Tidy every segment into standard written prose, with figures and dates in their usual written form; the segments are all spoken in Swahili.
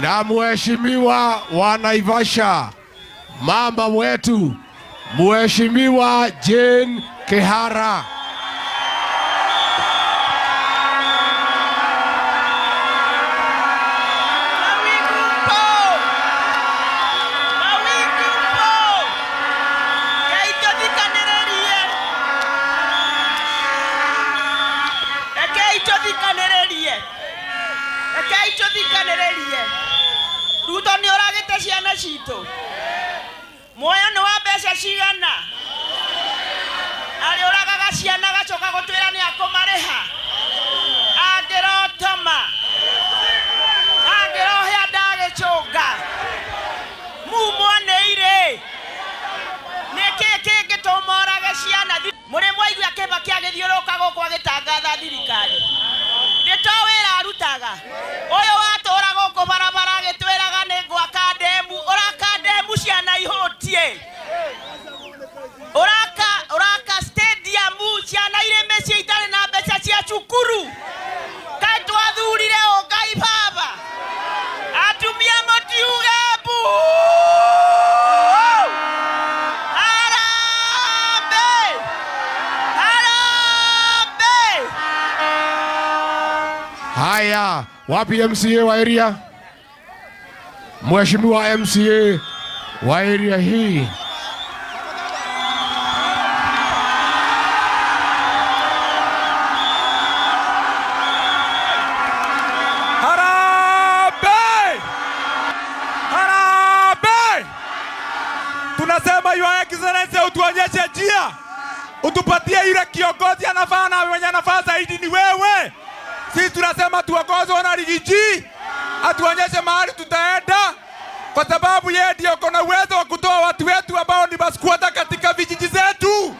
na mheshimiwa wa Naivasha, mama wetu Mheshimiwa Jane Kihara. Ruto ni oragite ciana citũ muoyo ni wa mbeca cigana ari oragaga ciana gacoka gutwira ni akumareha angirotoma angirohia ndagicunga mumwoneire niki gituma orage ciana muri mwaigua Kibaki agithiuruka guku agitangatha thirikari ndito wira arutaga uyu watura guku barabara agitwiraga ni gwaka demu uraka demu ciana ihutie uraka stadium ciana ire meci itari na mbeca cia cukuru kai twathurire Ngai baba atumia mutiuge bu Haya, wapi MCA wa area? Mheshimiwa MCA wa area hii. Harambee! Harambee! Tunasema Your Excellency utuonyeshe njia. Utupatie yule kiongozi anafaa na mwenye anafaa zaidi ni wewe. Sisi tunasema tuongozwe na Rigiji, atuonyeshe mahali tutaenda, kwa sababu yeye ndiye kuna uwezo wa kutoa watu wetu ambao ni maskwota katika vijiji zetu.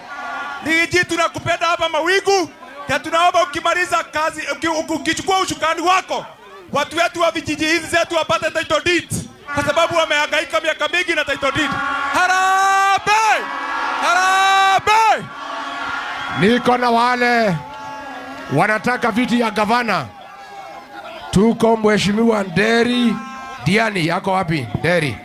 Rigiji, tunakupenda hapa Mawingu, na tunaomba ukimaliza kazi, ukichukua ushukani wako, watu wetu wa vijiji hizi zetu wapate title deed, kwa sababu wamehangaika miaka mingi na title deed. Harambee! Harambee! Niko na wale wanataka viti ya gavana. Tuko Mheshimiwa Nderi Diani, yako wapi Nderi?